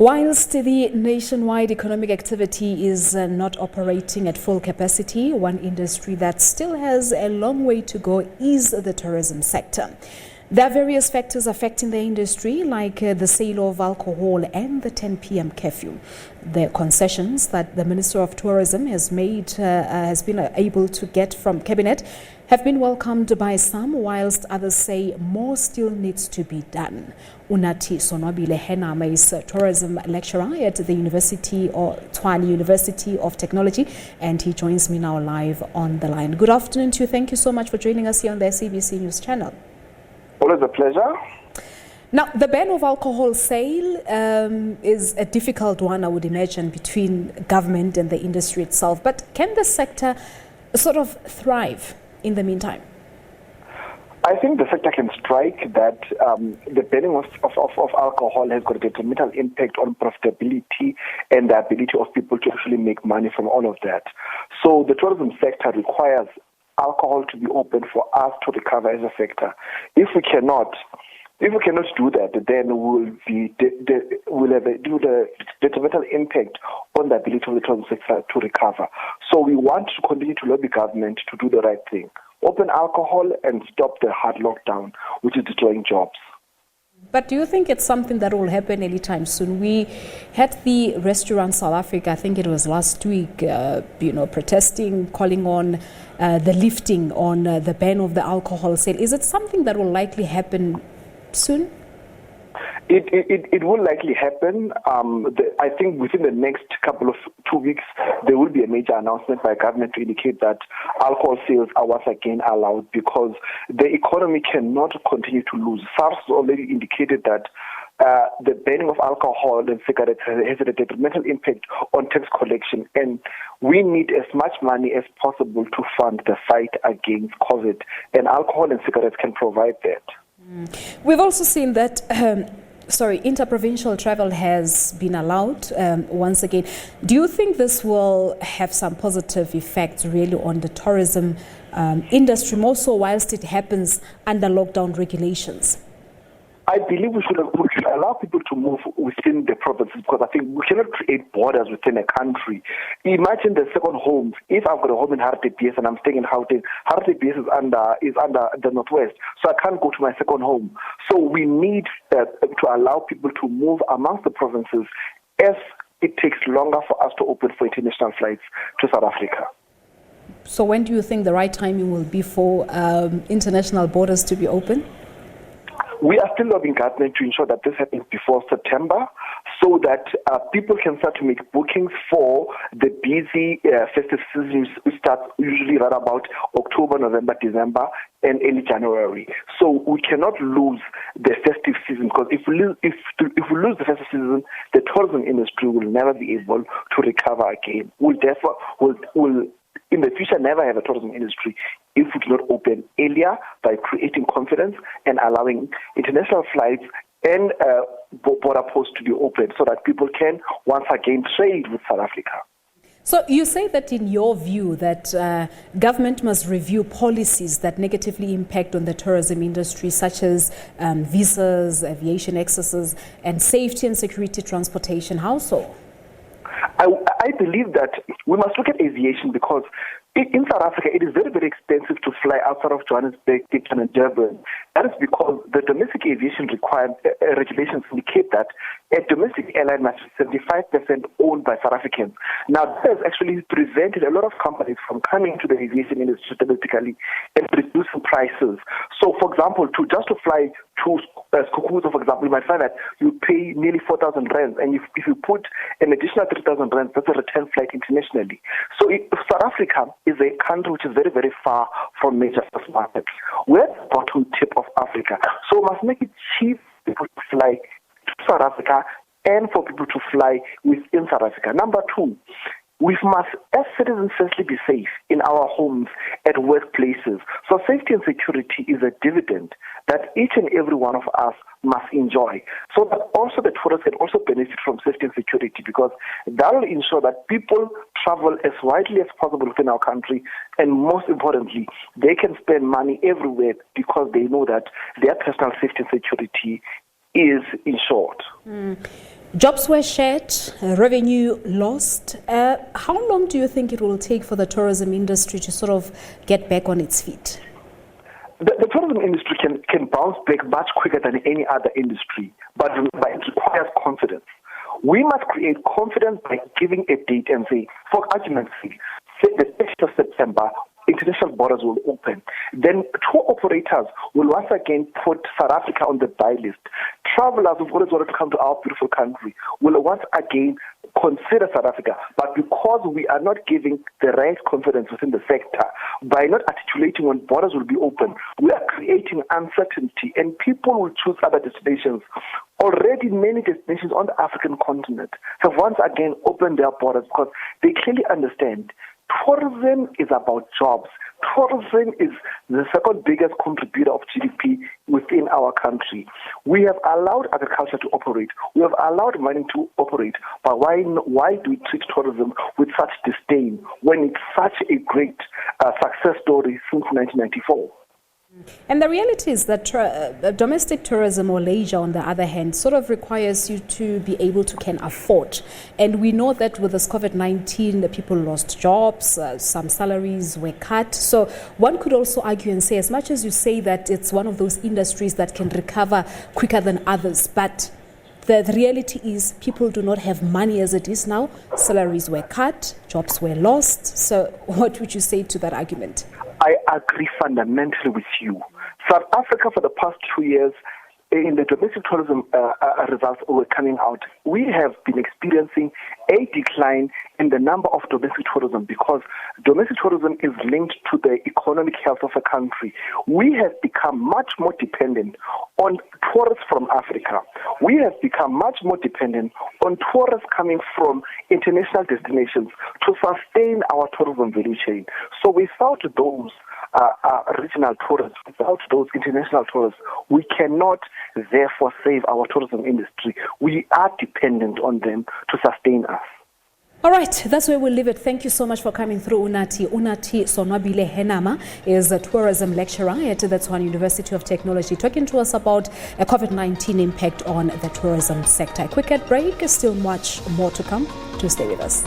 Whilst the nationwide economic activity is not operating at full capacity, one industry that still has a long way to go is the tourism sector. There are various factors affecting the industry, like the sale of alcohol and the 10 p.m. curfew. The concessions that the Minister of Tourism has been able to get from Cabinet have been welcomed by some, whilst others say more still needs to be done. Unathi Sonwabile Henama is a tourism lecturer at the Tshwane University of Technology, and he joins me now live on the line. Good afternoon to you. Thank you so much for joining us here on the SABC News channel. Always a pleasure. Now, the ban of alcohol sale is a difficult one, I would imagine, between government and the industry itself. But can the sector sort of thrive in the meantime? I think the sector can strike that the banning of alcohol has got a detrimental impact on profitability and the ability of people to actually make money from all of that. So the tourism sector requires alcohol to be open for us to recover as a sector. If we cannot do that, then we'll have a detrimental impact on the ability of the tourism sector to recover. So we want to continue to lobby government to do the right thing. Open alcohol and stop the hard lockdown, which is destroying jobs. But do you think it's something that will happen anytime soon? We had the Restaurant South Africa, I think it was last week, protesting, calling on the lifting on the ban of the alcohol sale. Is it something that will likely happen soon? It will likely happen. I think within the next couple of 2 weeks, there will be a major announcement by government to indicate that alcohol sales are once again allowed, because the economy cannot continue to lose. SARS already indicated that the banning of alcohol and cigarettes has a detrimental impact on tax collection, and we need as much money as possible to fund the fight against COVID, and alcohol and cigarettes can provide that. We've also seen that interprovincial travel has been allowed once again. Do you think this will have some positive effects really on the tourism industry, more so whilst it happens under lockdown regulations? I believe we should allow people to move within the provinces, because I think we cannot create borders within a country. Imagine the second homes. If I've got a home in Hartbeespoort and I'm staying in Gauteng, Hartbeespoort is under the northwest, so I can't go to my second home. So we need to allow people to move amongst the provinces, as it takes longer for us to open for international flights to South Africa. So when do you think the right timing will be for international borders to be open? We are still lobbying government to ensure that this happens before September, so that people can start to make bookings for the busy festive season, which starts usually right about October, November, December, and early January. So we cannot lose the festive season, because if we lose the festive season, the tourism industry will never be able to recover again. We'll in the future never have a tourism industry if we do not open earlier by creating confidence and allowing international flights and border posts to be open, so that people can once again trade with South Africa. So you say that in your view that government must review policies that negatively impact on the tourism industry, such as visas, aviation excesses, and safety and security transportation. How so? I believe that we must look at aviation, because in South Africa, it is very, very expensive to fly outside of Johannesburg, Cape Town, and Durban. That is because the domestic aviation regulations indicate that a domestic airline must be 75% owned by South Africans. Now, this has actually prevented a lot of companies from coming to the aviation industry domestically and reducing prices. So, for example, just to fly to Skukuza, for example, you might find that you pay nearly 4,000 rands, and if you put an additional 3,000 rands, that's a return flight internationally. So South Africa is a country which is very, very far from major markets. We're at the bottom tip of Africa, so we must make it cheap for people to fly to South Africa and for people to fly within South Africa. Number two, we must, as citizens, firstly be safe in our homes, at workplaces. So safety and security is a dividend that each and every one of us must enjoy, so that also the tourists can also benefit from safety and security, because that will ensure that people travel as widely as possible within our country, and most importantly, they can spend money everywhere because they know that their personal safety and security is ensured. Jobs were shed, revenue lost. How long do you think it will take for the tourism industry to sort of get back on its feet? The tourism industry can bounce back much quicker than any other industry, but it requires confidence. We must create confidence by giving a date and say, for argument's sake, say the 6th of September, international borders will open. Then tour operators will once again put South Africa on the buy list. Travelers who always wanted to come to our beautiful country will once again consider South Africa. But because we are not giving the right confidence within the sector, by not articulating when borders will be open, we are creating uncertainty and people will choose other destinations. Already many destinations on the African continent have once again opened their borders because they clearly understand tourism is about jobs. Tourism is the second biggest contributor of GDP within our country. We have allowed agriculture to operate. We have allowed mining to operate. But why do we treat tourism with such disdain when it's such a great success story since 1994? And the reality is that domestic tourism or leisure, on the other hand, sort of requires you to be able to can afford. And we know that with this COVID-19, the people lost jobs, some salaries were cut. So one could also argue and say, as much as you say that it's one of those industries that can recover quicker than others, but the reality is people do not have money as it is now. Salaries were cut, jobs were lost. So what would you say to that argument? I agree fundamentally with you. South Africa, for the past 2 years, in the domestic tourism results were coming out, we have been experiencing a decline in the number of domestic tourism because domestic tourism is linked to the economic health of a country. We have become much more dependent on tourists from Africa. We have become much more dependent on tourists coming from international destinations to sustain our tourism value chain. So without those regional tourists, without those international tourists, we cannot therefore save our tourism industry. We are dependent on them to sustain us. All right, that's where we'll leave it. Thank you so much for coming through, Unathi. Unathi Sonwabile Henama is a tourism lecturer at the Tshwane University of Technology, talking to us about a COVID-19 impact on the tourism sector. A quick break, still much more to come. Do stay with us.